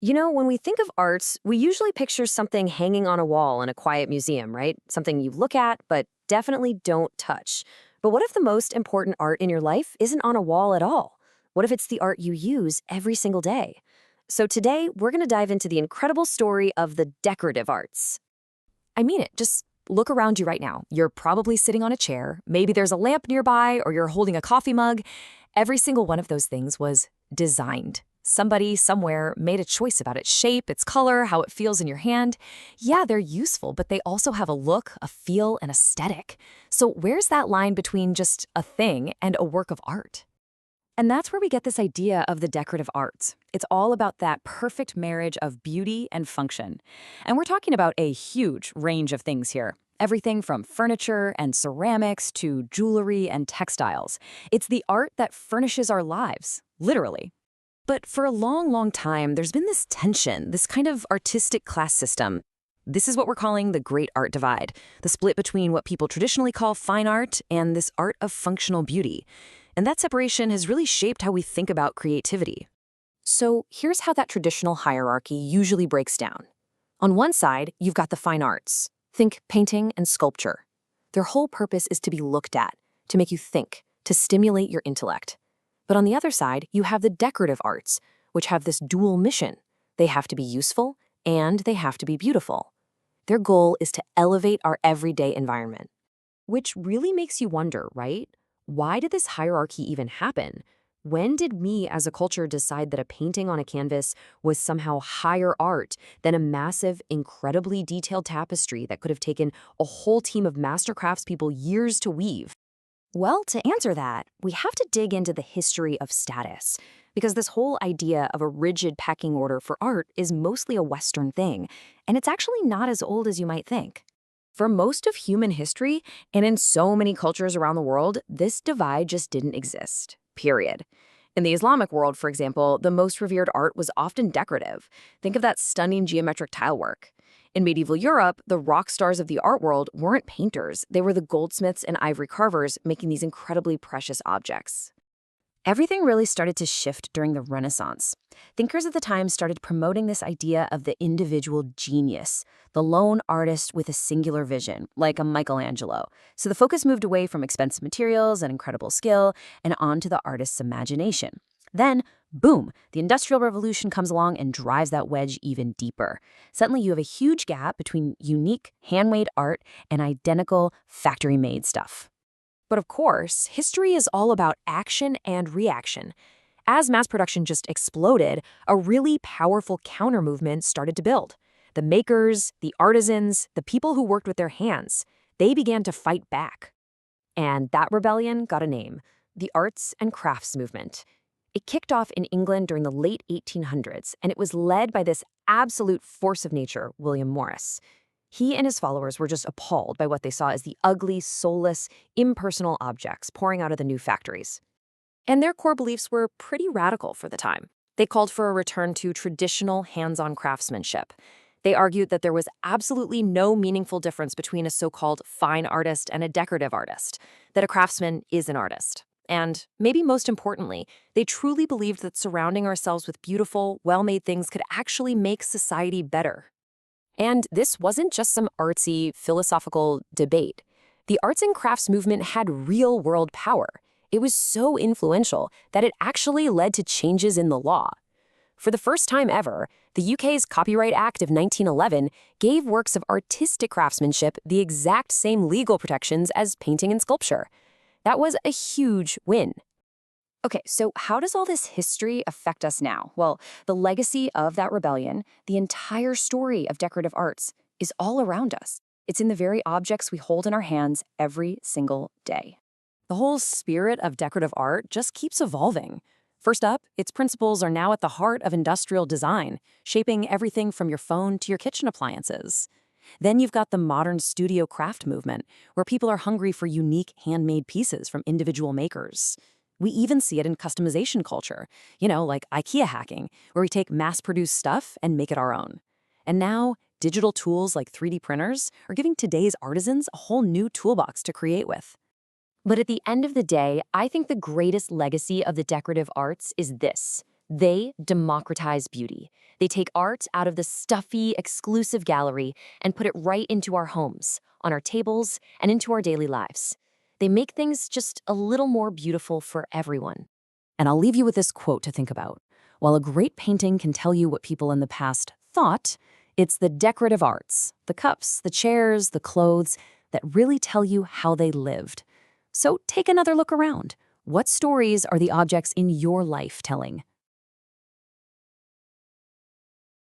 When we think of arts, we usually picture something hanging on a wall in a quiet museum, right? Something you look at, but definitely don't touch. But what if the most important art in your life isn't on a wall at all? What if it's the art you use every single day? So today, we're going to dive into the incredible story of the decorative arts. I mean it. Just look around you right now. You're probably sitting on a chair. Maybe there's a lamp nearby, or you're holding a coffee mug. Every single one of those things was designed. Somebody, somewhere, made a choice about its shape, its color, how it feels in your hand. Yeah, they're useful, but they also have a look, a feel, an aesthetic. So where's that line between just a thing and a work of art? And that's where we get this idea of the decorative arts. It's all about that perfect marriage of beauty and function. And we're talking about a huge range of things here. Everything from furniture and ceramics to jewelry and textiles. It's the art that furnishes our lives, literally. But for a long, long time, there's been this tension, this kind of artistic class system. This is what we're calling the Great Art Divide, the split between what people traditionally call fine art and this art of functional beauty. And that separation has really shaped how we think about creativity. So here's how that traditional hierarchy usually breaks down. On one side, you've got the fine arts. Think painting and sculpture. Their whole purpose is to be looked at, to make you think, to stimulate your intellect. But on the other side, you have the decorative arts, which have this dual mission. They have to be useful and they have to be beautiful. Their goal is to elevate our everyday environment. Which really makes you wonder, right? Why did this hierarchy even happen? When did we as a culture decide that a painting on a canvas was somehow higher art than a massive, incredibly detailed tapestry that could have taken a whole team of master craftspeople years to weave? Well, to answer that, we have to dig into the history of status, because this whole idea of a rigid pecking order for art is mostly a Western thing, and it's actually not as old as you might think. For most of human history, and in so many cultures around the world, this divide just didn't exist, period. In the Islamic world, for example, the most revered art was often decorative. Think of that stunning geometric tile work. In medieval Europe, the rock stars of the art world weren't painters. They were the goldsmiths and ivory carvers making these incredibly precious objects. Everything really started to shift during the Renaissance. Thinkers at the time started promoting this idea of the individual genius, the lone artist with a singular vision, like a Michelangelo. So the focus moved away from expensive materials and incredible skill and onto the artist's imagination. Then, boom, the Industrial Revolution comes along and drives that wedge even deeper. Suddenly, you have a huge gap between unique, handmade art and identical, factory-made stuff. But of course, history is all about action and reaction. As mass production just exploded, a really powerful counter-movement started to build. The makers, the artisans, the people who worked with their hands, they began to fight back. And that rebellion got a name, the Arts and Crafts Movement. It kicked off in England during the late 1800s, and it was led by this absolute force of nature, William Morris. He and his followers were just appalled by what they saw as the ugly, soulless, impersonal objects pouring out of the new factories. And their core beliefs were pretty radical for the time. They called for a return to traditional hands-on craftsmanship. They argued that there was absolutely no meaningful difference between a so-called fine artist and a decorative artist, that a craftsman is an artist. And maybe most importantly, they truly believed that surrounding ourselves with beautiful, well-made things could actually make society better. And this wasn't just some artsy, philosophical debate. The arts and crafts movement had real-world power. It was so influential that it actually led to changes in the law. For the first time ever, the UK's Copyright Act of 1911 gave works of artistic craftsmanship the exact same legal protections as painting and sculpture. That was a huge win. Okay, so how does all this history affect us now? Well, the legacy of that rebellion, the entire story of decorative arts, is all around us. It's in the very objects we hold in our hands every single day. The whole spirit of decorative art just keeps evolving. First up, its principles are now at the heart of industrial design, shaping everything from your phone to your kitchen appliances. Then you've got the modern studio craft movement, where people are hungry for unique handmade pieces from individual makers. We even see it in customization culture, like IKEA hacking, where we take mass-produced stuff and make it our own. And now, digital tools like 3D printers are giving today's artisans a whole new toolbox to create with. But at the end of the day, I think the greatest legacy of the decorative arts is this: They democratize beauty. They take art out of the stuffy, exclusive gallery and put it right into our homes, on our tables, and into our daily lives. They make things just a little more beautiful for everyone. And I'll leave you with this quote to think about. While a great painting can tell you what people in the past thought, it's the decorative arts, the cups, the chairs, the clothes, that really tell you how they lived. So take another look around. What stories are the objects in your life telling?